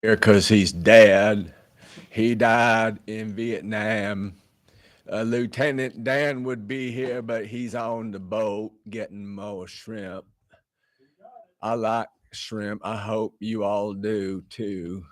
here because he's dead. He died in Vietnam. Lieutenant Dan would be here, but he's on the boat getting more shrimp. I like shrimp. I hope you all do too.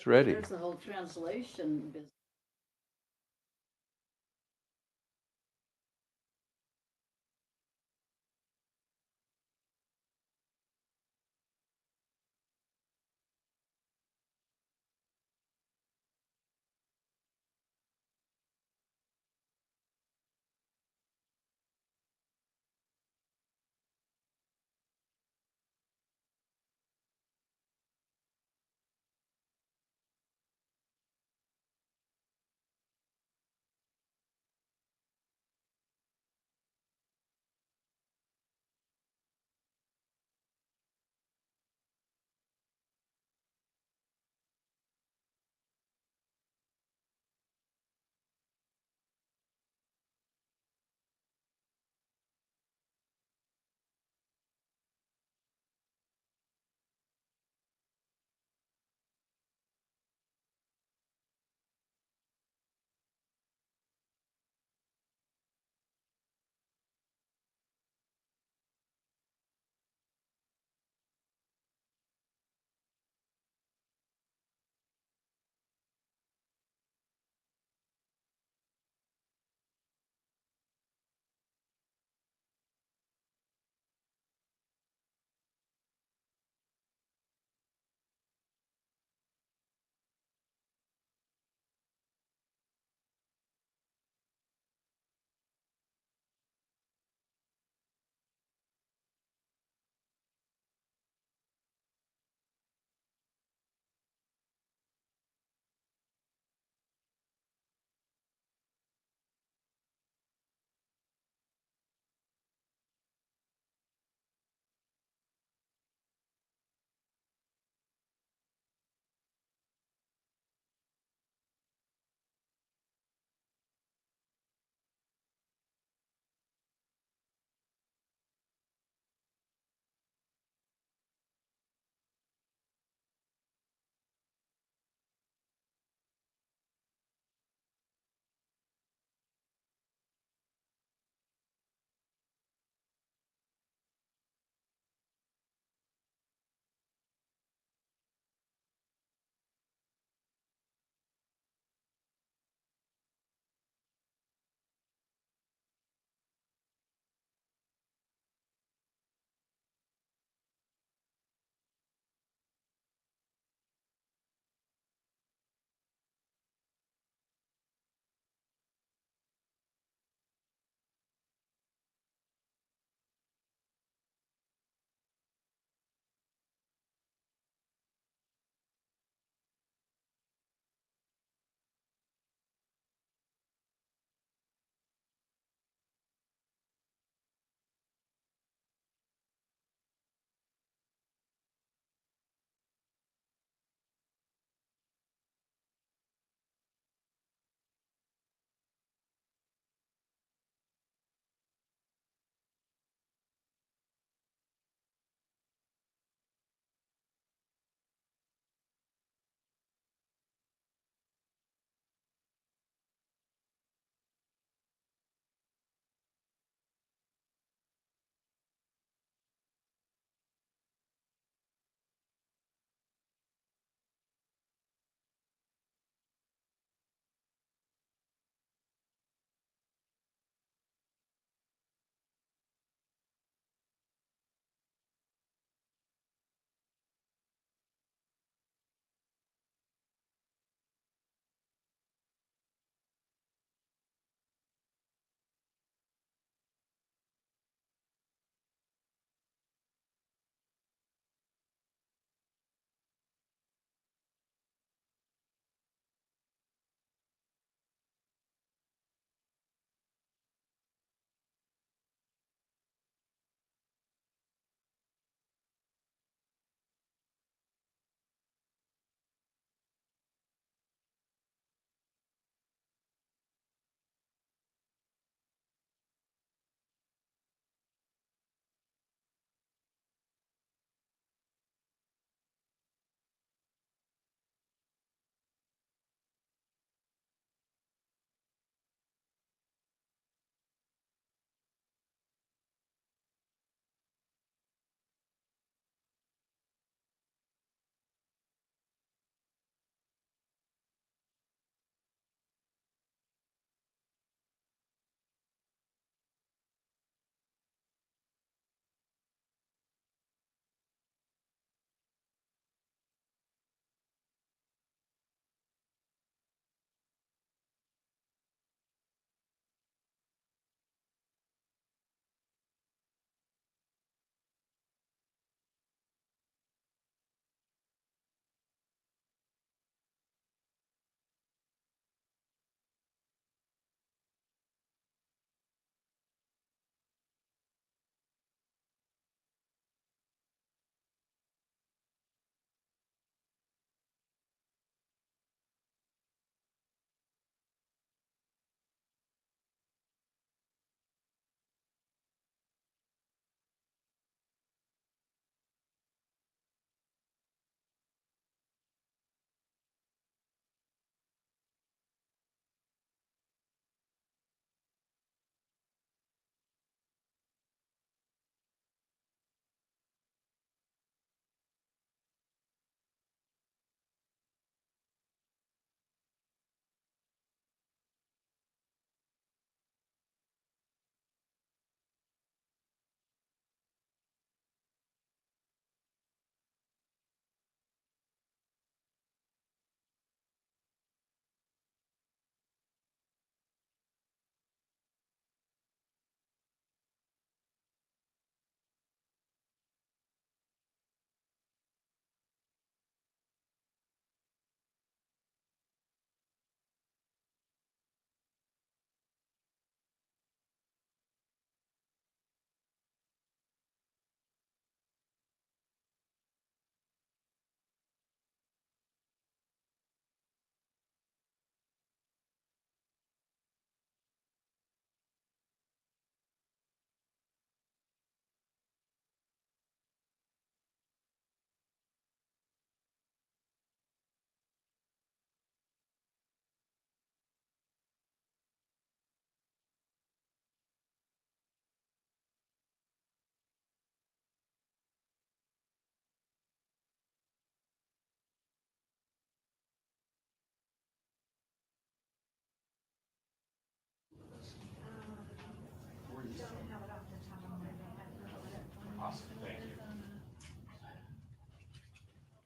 ready. There's the whole translation business.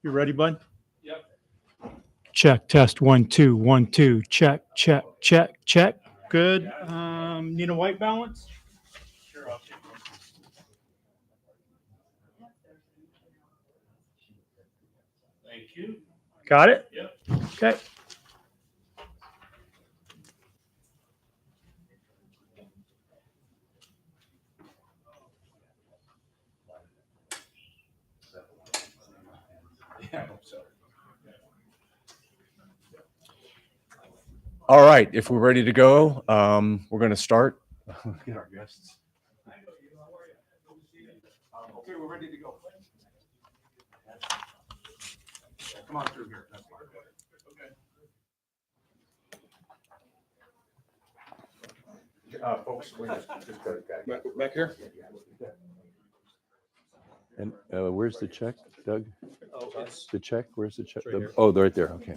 You ready, bud? Yep. Check, test, 1, 2, 1, 2, check, check, check, check. Good. Need a white balance? Sure, I'll take one. Thank you. Got it? Yep. Okay. Yeah, I hope so. All right, if we're ready to go, we're going to start. Get our guests. Okay, we're ready to go. Come on through here. That's fine. Okay. Folks, we just go back here. And where's the check, Doug? Oh, it's The check? Where's the check? Right here. Oh, they're right there. Okay.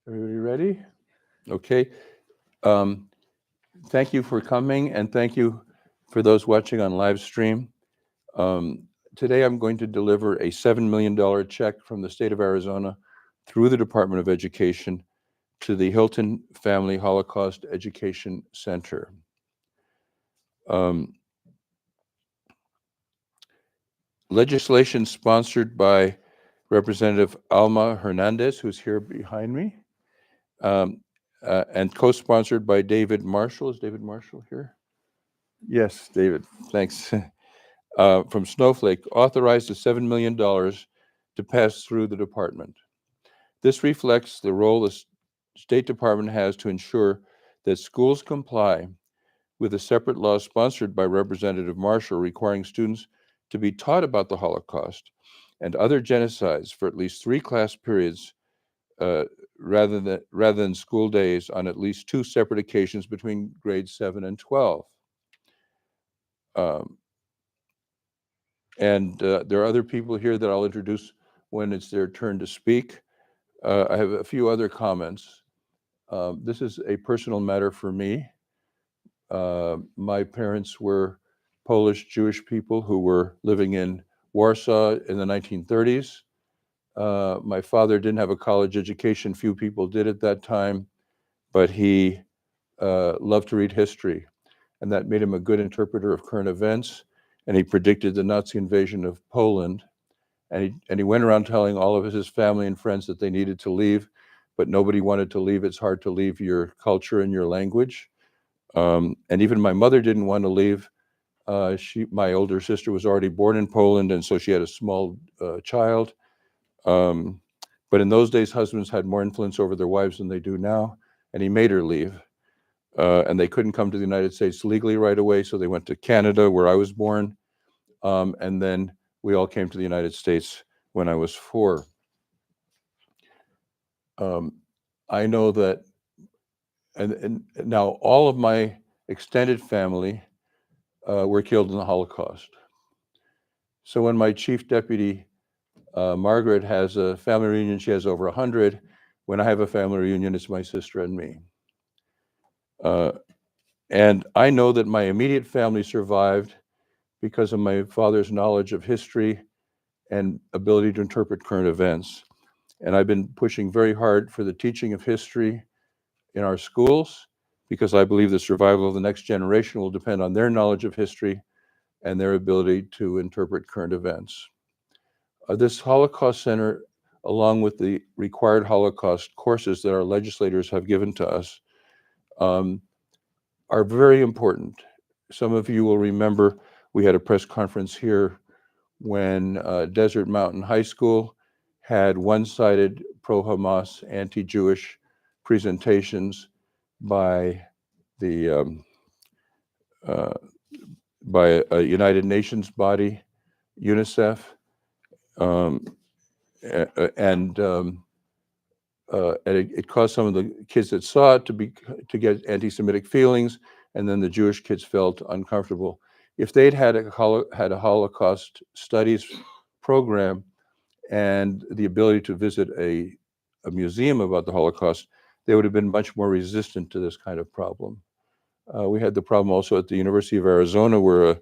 Everybody ready? Okay. Thank you for coming, and thank you for those watching on live stream. Today I'm going to deliver a $7 million check from the state of Arizona through the Department of Education to the Hilton Family Holocaust Education Center. Legislation sponsored by Representative Alma Hernandez, who's here behind me, and co-sponsored by David Marshall. Is David Marshall here? Yes, David, thanks. From Snowflake, authorized the $7 million to pass through the department. This reflects the role the State Department has to ensure that schools comply with a separate law sponsored by Representative Marshall requiring students to be taught about the Holocaust and other genocides for at least 3 class periods rather than school days on at least 2 separate occasions between grades 7 and 12. And there are other people here that I'll introduce when it's their turn to speak. I have a few other comments. This is a personal matter for me. My parents were Polish Jewish people who were living in Warsaw in the 1930s. My father didn't have a college education. Few people did at that time, but he loved to read history, and that made him a good interpreter of current events. And he predicted the Nazi invasion of Poland. And he went around telling all of his family and friends that they needed to leave, but nobody wanted to leave. It's hard to leave your culture and your language. And even my mother didn't want to leave. My older sister was already born in Poland, and so she had a small child. But in those days, husbands had more influence over their wives than they do now, and he made her leave. And they couldn't come to the United States legally right away, so they went to Canada, where I was born. And then we all came to the United States when I was 4. I know that, and now all of my extended family were killed in the Holocaust. So when my chief deputy, Margaret, has a family reunion, she has over 100. When I have a family reunion, it's my sister and me. And I know that my immediate family survived because of my father's knowledge of history and ability to interpret current events. And I've been pushing very hard for the teaching of history in our schools because I believe the survival of the next generation will depend on their knowledge of history and their ability to interpret current events. This Holocaust Center, along with the required Holocaust courses that our legislators have given to us, are very important. Some of you will remember we had a press conference here when Desert Mountain High School had one-sided pro-Hamas, anti-Jewish presentations by the by a United Nations body, UNICEF, and and it caused some of the kids that saw it to get anti-Semitic feelings, and then the Jewish kids felt uncomfortable. If they'd had a Holocaust studies program and the ability to visit a museum about the Holocaust, they would have been much more resistant to this kind of problem. We had the problem also at the University of Arizona, where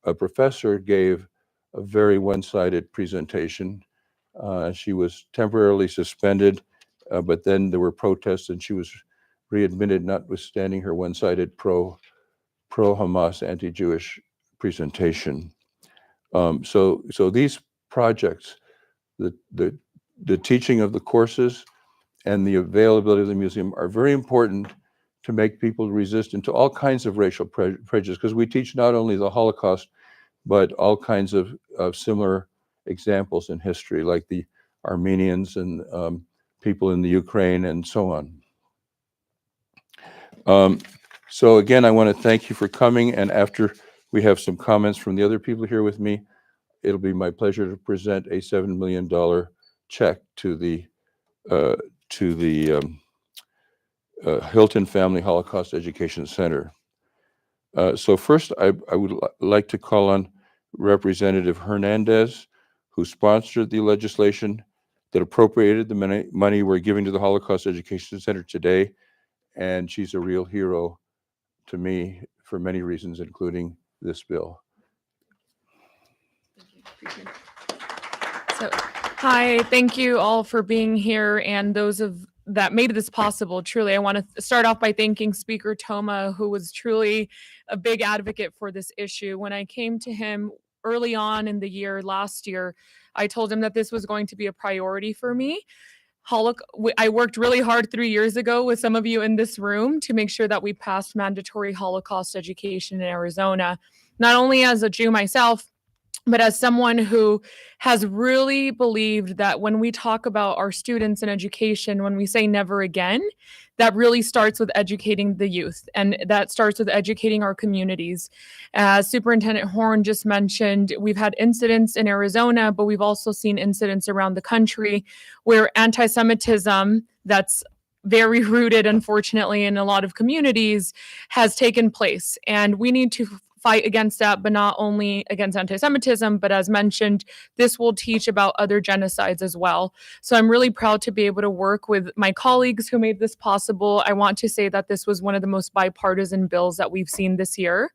a professor gave a very one-sided presentation. She was temporarily suspended, but then there were protests and she was readmitted, notwithstanding her one-sided pro-Hamas, anti-Jewish presentation. So these projects, the teaching of the courses and the availability of the museum are very important to make people resistant to all kinds of racial prejudice, because we teach not only the Holocaust, but all kinds of similar examples in history, like the Armenians and people in the Ukraine and so on. So again, I want to thank you for coming, and after we have some comments from the other people here with me, it'll be my pleasure to present a $7 million check to the Hilton Family Holocaust Education Center. So first, I would like to call on Representative Hernandez, who sponsored the legislation that appropriated the money we're giving to the Holocaust Education Center today, and she's a real hero to me for many reasons, including this bill. So, hi, thank you all for being here and those that made this possible. Truly, I want to start off by thanking Speaker Toma, who was truly a big advocate for this issue. When I came to him early on in the year, last year, I told him that this was going to be a priority for me. I worked really hard 3 years ago with some of you in this room to make sure that we passed mandatory Holocaust education in Arizona, not only as a Jew myself, but as someone who has really believed that when we talk about our students and education, when we say never again, that really starts with educating the youth, and that starts with educating our communities. As Superintendent Horn just mentioned, we've had incidents in Arizona, but we've also seen incidents around the country where anti-Semitism that's very rooted, unfortunately, in a lot of communities has taken place. And we need to fight against that, but not only against anti-Semitism, but as mentioned, this will teach about other genocides as well. So I'm really proud to be able to work with my colleagues who made this possible. I want to say that this was one of the most bipartisan bills that we've seen this year.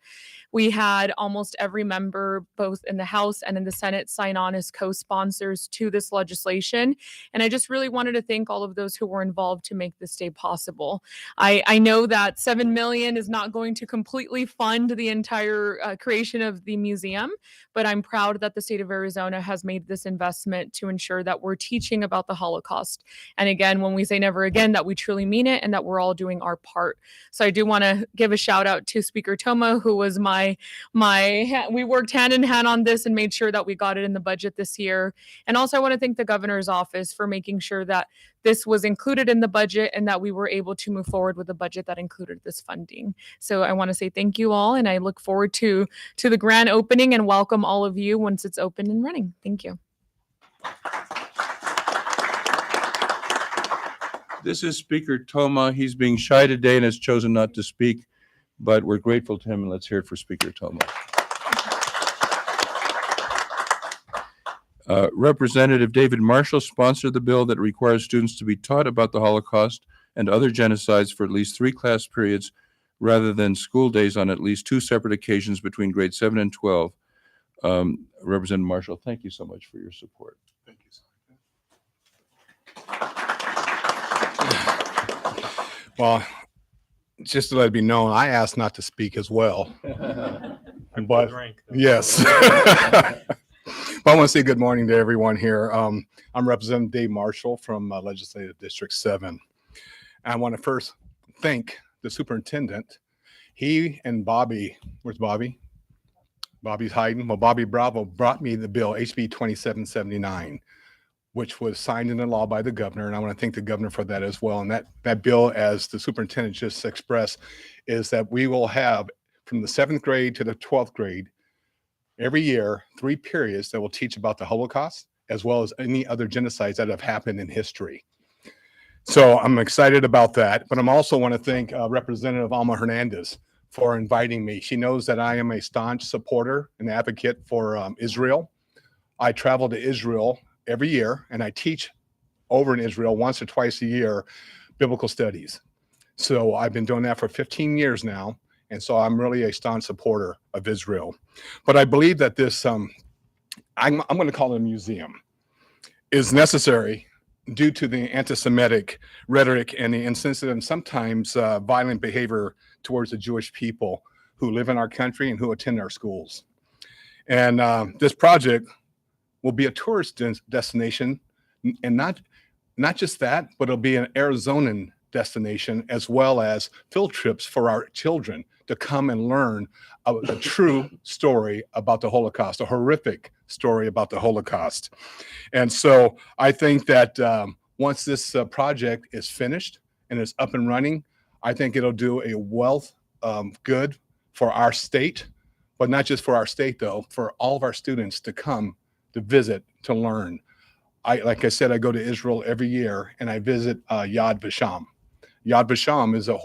We had almost every member, both in the House and in the Senate, sign on as co-sponsors to this legislation. And I just really wanted to thank all of those who were involved to make this day possible. I know that $7 million is not going to completely fund the entire creation of the museum, but I'm proud that the state of Arizona has made this investment to ensure that we're teaching about the Holocaust. And again, when we say never again, that we truly mean it and that we're all doing our part. So I do want to give a shout out to Speaker Toma, who was we worked hand in hand on this and made sure that we got it in the budget this year. And also I want to thank the governor's office for making sure that this was included in the budget and that we were able to move forward with a budget that included this funding. So I want to say thank you all, and I look forward to the grand opening and welcome all of you once it's open and running. Thank you. This is Speaker Toma. He's being shy today and has chosen not to speak, but we're grateful to him, and let's hear it for Speaker Toma. Representative David Marshall sponsored the bill that requires students to be taught about the Holocaust and other genocides for at least 3 class periods rather than school days on at least 2 separate occasions between grades 7 and 12. Representative Marshall, thank you so much for your support. Thank you, Well, just to let it be known, I asked not to speak as well. But yes. Well, I want to say good morning to everyone here. I'm Representative Dave Marshall from Legislative District 7. I want to first thank the superintendent. He and Bobby, where's Bobby? Bobby's hiding. Well, Bobby Bravo brought me the bill, HB 2779, which was signed into law by the governor. And I want to thank the governor for that as well. And that bill, as the superintendent just expressed, is that we will have from the 7th grade to the 12th grade, every year, 3 periods that will teach about the Holocaust, as well as any other genocides that have happened in history. So I'm excited about that. But I'm also want to thank Representative Alma Hernandez for inviting me. She knows that I am a staunch supporter and advocate for Israel. I travel to Israel every year, and I teach over in Israel once or twice a year biblical studies. So I've been doing that for 15 years now. And so I'm really a staunch supporter of Israel. But I believe that this, I'm going to call it a museum, is necessary due to the anti-Semitic rhetoric and the insensitive and sometimes violent behavior towards the Jewish people who live in our country and who attend our schools. And this project will be a tourist destination, and not just that, but it'll be an Arizonan destination as well as field trips for our children to come and learn a true story about the Holocaust, a horrific story about the Holocaust. And so I think that once this project is finished and is up and running, I think it'll do a wealth of good for our state, but not just for our state though, for all of our students to come to visit, to learn. Like I said, I go to Israel every year and I visit Yad Vashem. Yad Vashem is a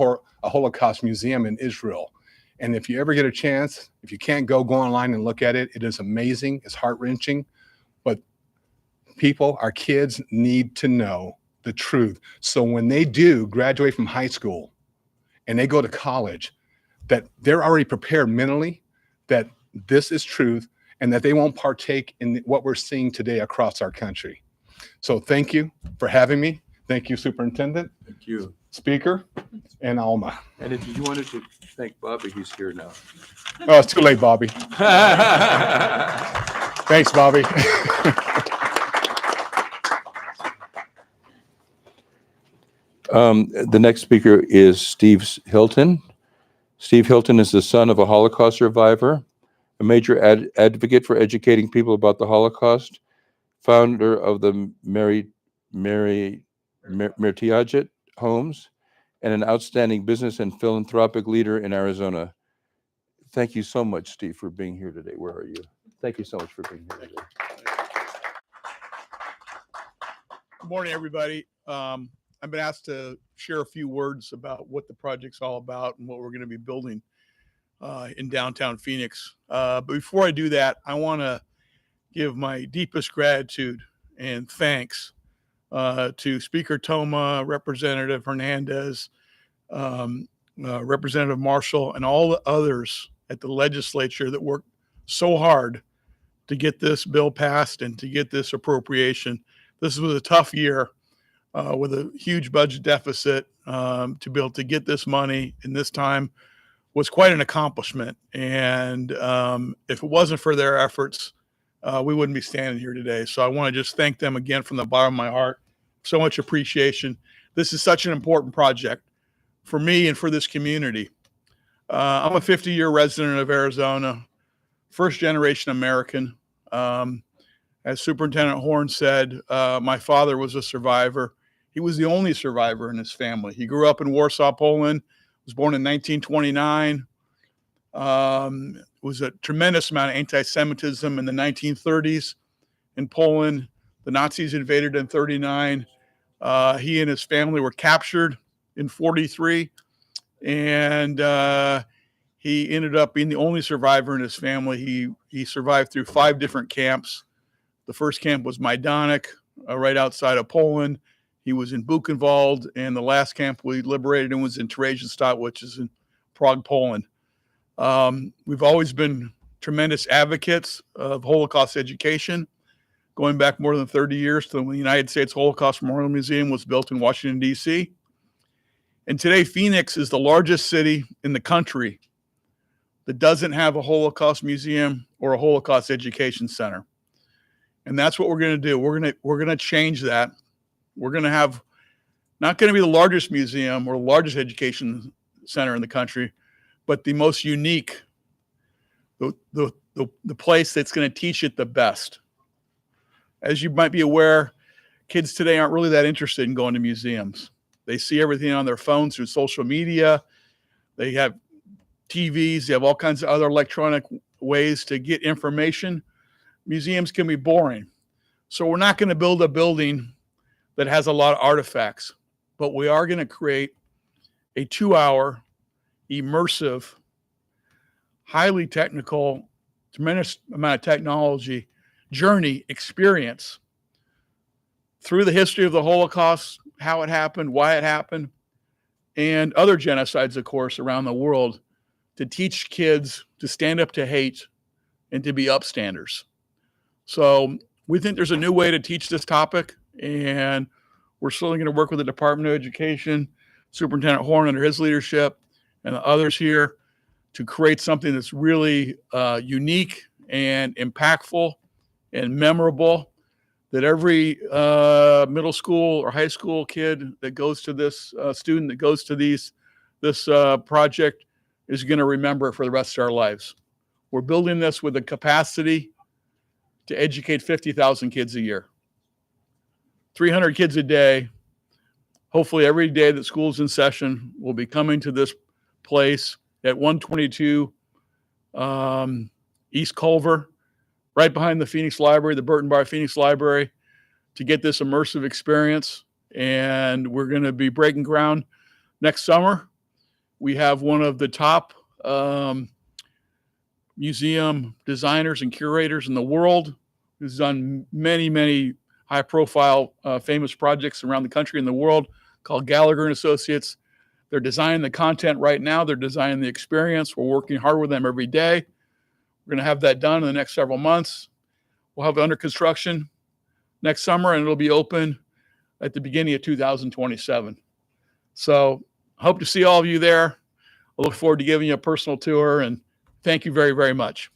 Holocaust museum in Israel. And if you ever get a chance, if you can't go online and look at it. It is amazing. It's heart-wrenching. But people, our kids need to know the truth. So when they do graduate from high school and they go to college, that they're already prepared mentally that this is truth and that they won't partake in what we're seeing today across our country. So thank you for having me. Thank you, Superintendent. Thank you. Speaker, and Alma. And if you wanted to thank Bobby, he's here now. Oh, it's too late, Bobby. Thanks, Bobby. The next speaker is Steve Hilton. Steve Hilton is the son of a Holocaust survivor, a major advocate for educating people about the Holocaust, founder of the Mertiaget homes, and an outstanding business and philanthropic leader in Arizona. Thank you so much, Steve, for being here today. Where are you? Thank you so much for being here today. Good morning, everybody. I've been asked to share a few words about what the project's all about and what we're going to be building in downtown Phoenix. But before I do that, I want to give my deepest gratitude and thanks to Speaker Toma, Representative Hernandez, Representative Marshall, and all the others at the legislature that worked so hard to get this bill passed and to get this appropriation. This was a tough year with a huge budget deficit. To be able to get this money in this time was quite an accomplishment. And if it wasn't for their efforts, we wouldn't be standing here today. So I want to just thank them again from the bottom of my heart. So much appreciation. This is such an important project for me and for this community. I'm a 50-year resident of Arizona, first generation American. As Superintendent Horn said, my father was a survivor. He was the only survivor in his family. He grew up in Warsaw, Poland, was born in 1929. It was a tremendous amount of anti-Semitism in the 1930s in Poland. The Nazis invaded in 39. He and his family were captured in 43. And he ended up being the only survivor in his family. He survived through 5 different camps. The first camp was Majdanek, right outside of Poland. He was in Buchenwald, and the last camp we liberated him was in Theresienstadt, which is in Prague, Poland. We've always been tremendous advocates of Holocaust education, going back more than 30 years to when the United States Holocaust Memorial Museum was built in Washington, D.C. And today, Phoenix is the largest city in the country that doesn't have a Holocaust museum or a Holocaust education center. And that's what we're going to do. We're going to change that. We're going to have not going to be the largest museum or largest education center in the country, but the most unique, the place that's going to teach it the best. As you might be aware, kids today aren't really that interested in going to museums. They see everything on their phones through social media. They have TVs. They have all kinds of other electronic ways to get information. Museums can be boring. So we're not going to build a building that has a lot of artifacts. but we are going to create a 2-hour immersive, highly technical, tremendous amount of technology journey experience through the history of the Holocaust, how it happened, why it happened, and other genocides, of course, around the world, to teach kids to stand up to hate and to be upstanders. So we think there's a new way to teach this topic, and we're certainly going to work with the Department of Education, Superintendent Horn under his leadership, and the others here to create something that's really unique and impactful and memorable, that every middle school or high school kid that goes to this, student that goes to this project is going to remember it for the rest of our lives. We're building this with the capacity to educate 50,000 kids a year. 300 kids a day. Hopefully every day that school's in session, will be coming to this place at 122 East Culver, right behind the Phoenix Library, the Burton Bar Phoenix Library, to get this immersive experience. And we're going to be breaking ground next summer. We have one of the top museum designers and curators in the world, who's done many, many high-profile, famous projects around the country and the world, called Gallagher and Associates. They're designing the content right now. They're designing the experience. We're working hard with them every day. We're going to have that done in the next several months. We'll have it under construction next summer, and it'll be open at the beginning of 2027. So hope to see all of you there. I look forward to giving you a personal tour, and thank you very, very much.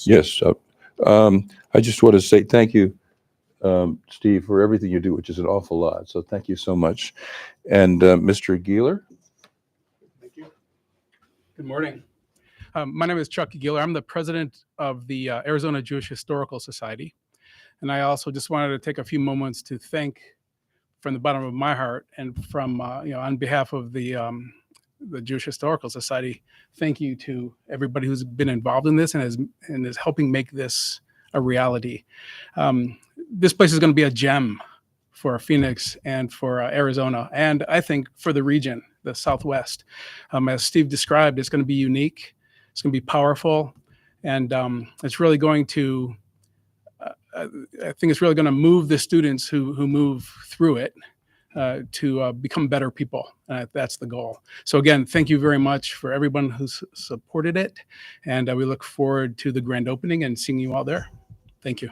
Yes. I just want to say thank you, Steve, for everything you do, which is an awful lot. So thank you so much. And Mr. Geeler? Thank you. Good morning. My name is Chuck Geeler. I'm the president of the Arizona Jewish Historical Society. And I also just wanted to take a few moments to thank, from the bottom of my heart and from, on behalf of the Jewish Historical Society, thank you to everybody who's been involved in this and is helping make this a reality. This place is going to be a gem for Phoenix and for Arizona, and I think for the region, the Southwest. As Steve described, it's going to be unique, it's going to be powerful, and it's really going to, I think it's really going to move the students who move through it to become better people. That's the goal. So again, thank you very much for everyone who's supported it, and we look forward to the grand opening and seeing you all there. Thank you.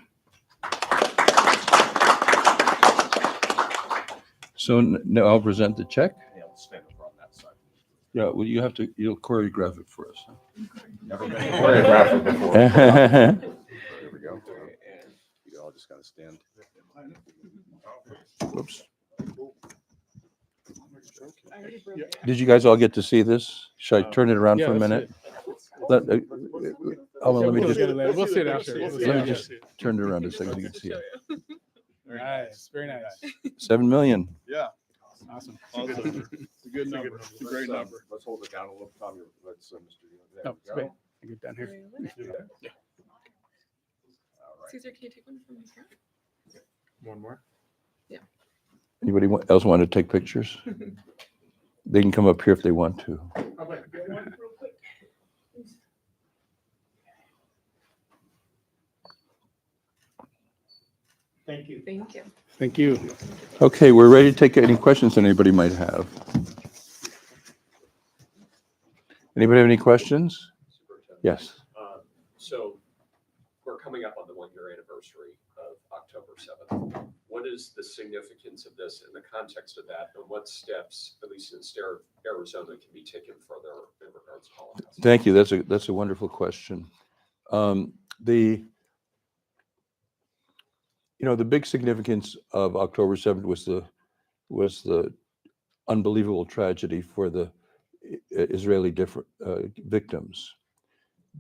So now I'll present the check. Yeah, we'll stand over on that side. Yeah, well, you'll choreograph it for us. Never been choreographed before. There we go. And you all just gotta stand. Whoops. Did you guys all get to see this? Should I turn it around for a minute? Let me just We'll see it after. let me just turn it around a second so you can see it. Nice, very nice. 7 million. Yeah. Awesome. It's a good number. It's a great number. Let's hold it down a little, Tom. Let's, Mr. There No, we it's go. great. I get down here. All right. Caesar, can you take one from here? One more. Anybody else want to take pictures? They can come up here if they want to. Thank you. Thank you. Thank you. Okay, we're ready to take any questions anybody might have. Anybody have any questions? Yes. So we're coming up on the 1-year anniversary of October 7th. What is the significance of this in the context of that, and what steps, at least in Arizona, can be taken further in regards to Holocaust? Thank you. That's a wonderful question. The big significance of October 7th was the unbelievable tragedy for the Israeli victims.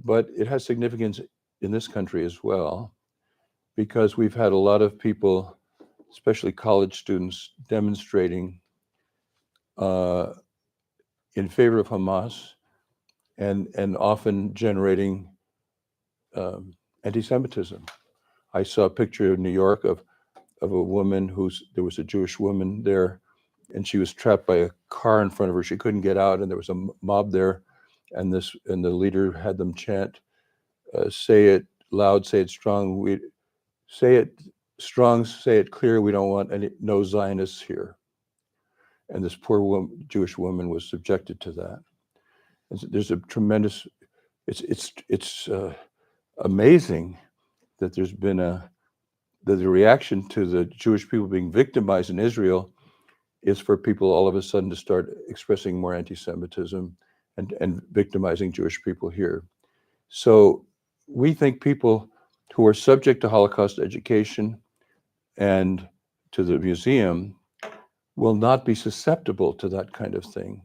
But it has significance in this country as well, because we've had a lot of people, especially college students, demonstrating in favor of Hamas and often generating anti-Semitism. I saw a picture of New York of a woman there was a Jewish woman there, and she was trapped by a car in front of her. She couldn't get out, and there was a mob there, and the leader had them chant, "Say it loud, say it strong. We say it strong, say it clear. We don't want no Zionists here." And this poor Jewish woman was subjected to that. And so there's a tremendous. It's amazing that there's been that the reaction to the Jewish people being victimized in Israel is for people all of a sudden to start expressing more anti-Semitism and victimizing Jewish people here. So we think people who are subject to Holocaust education and to the museum will not be susceptible to that kind of thing.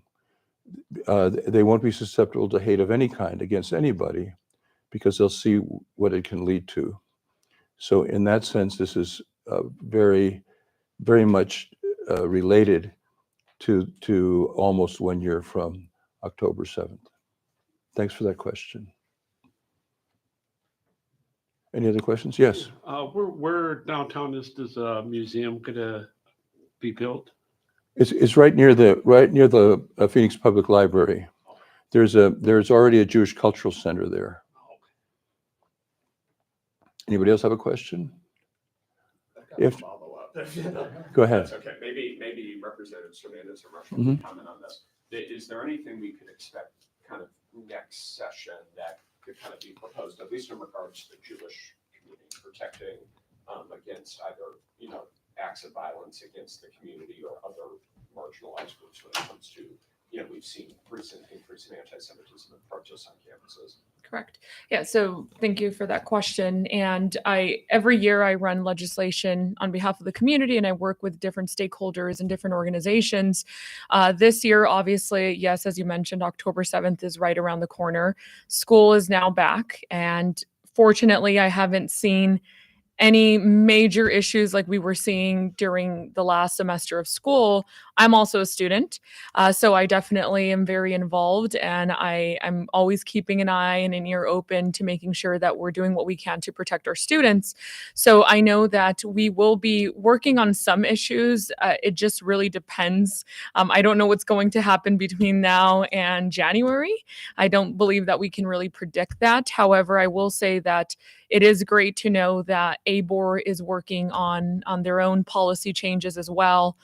They won't be susceptible to hate of any kind against anybody because they'll see what it can lead to. So in that sense, this is very, very much related to almost 1 year from October 7th. Thanks for that question. Any other questions? Yes. Where downtown is this museum gonna be built? It's right near the Phoenix Public Library. There's already a Jewish Cultural Center there. Anybody else have a question? If go ahead. That's okay. Maybe Representative Hernandez or Marshall Mhm. can comment on this. Is there anything we could expect kind of next session that could kind of be proposed, at least in regards to the Jewish community, protecting against either, acts of violence against the community or other marginalized groups when it comes to, we've seen recent increase in anti-Semitism and protests on campuses? Correct. Yeah. So thank you for that question. And every year I run legislation on behalf of the community and I work with different stakeholders and different organizations. This year, obviously, yes, as you mentioned, October 7th is right around the corner. School is now back. And fortunately, I haven't seen any major issues like we were seeing during the last semester of school. I'm also a student, so I definitely am very involved, and I'm always keeping an eye and an ear open to making sure that we're doing what we can to protect our students. So I know that we will be working on some issues. It just really depends. I don't know what's going to happen between now and January. I don't believe that we can really predict that. However, I will say that it is great to know that ABOR is working on their own policy changes as well.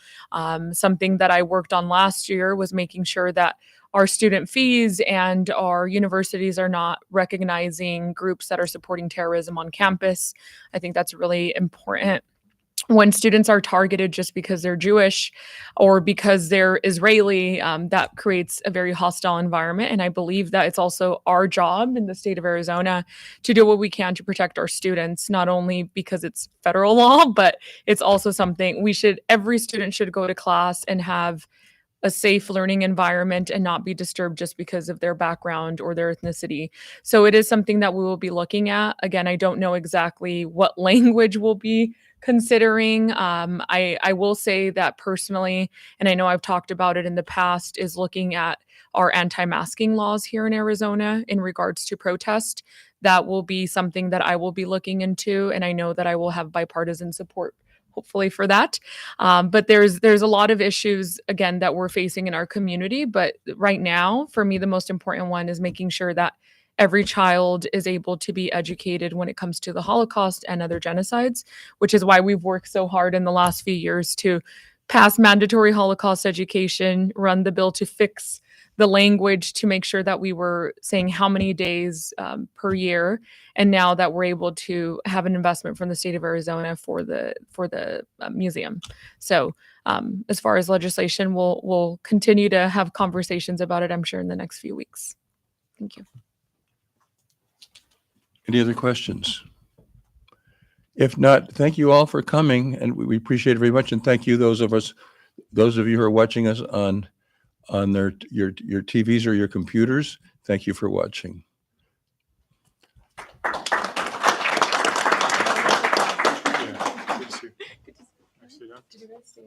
Something that I worked on last year was making sure that our student fees and our universities are not recognizing groups that are supporting terrorism on campus. I think that's really important. When students are targeted just because they're Jewish or because they're Israeli, that creates a very hostile environment. And I believe that it's also our job in the state of Arizona to do what we can to protect our students, not only because it's federal law, but it's also something every student should go to class and have a safe learning environment and not be disturbed just because of their background or their ethnicity. So it is something that we will be looking at. Again, I don't know exactly what language we'll be considering. I will say that personally, and I know I've talked about it in the past, is looking at our anti-masking laws here in Arizona in regards to protest. That will be something that I will be looking into, and I know that I will have bipartisan support hopefully for that. But there's a lot of issues again that we're facing in our community. But right now, for me, the most important one is making sure that every child is able to be educated when it comes to the Holocaust and other genocides, which is why we've worked so hard in the last few years to pass mandatory Holocaust education, run the bill to fix the language to make sure that we were saying how many days per year, and now that we're able to have an investment from the state of Arizona for the museum. So as far as legislation, we'll continue to have conversations about it, I'm sure, in the next few weeks. Thank you. Any other questions? If not, thank you all for coming, and we appreciate it very much. And thank you, those of you who are watching us on your TVs or your computers. Thank you for watching. Did you guys stay?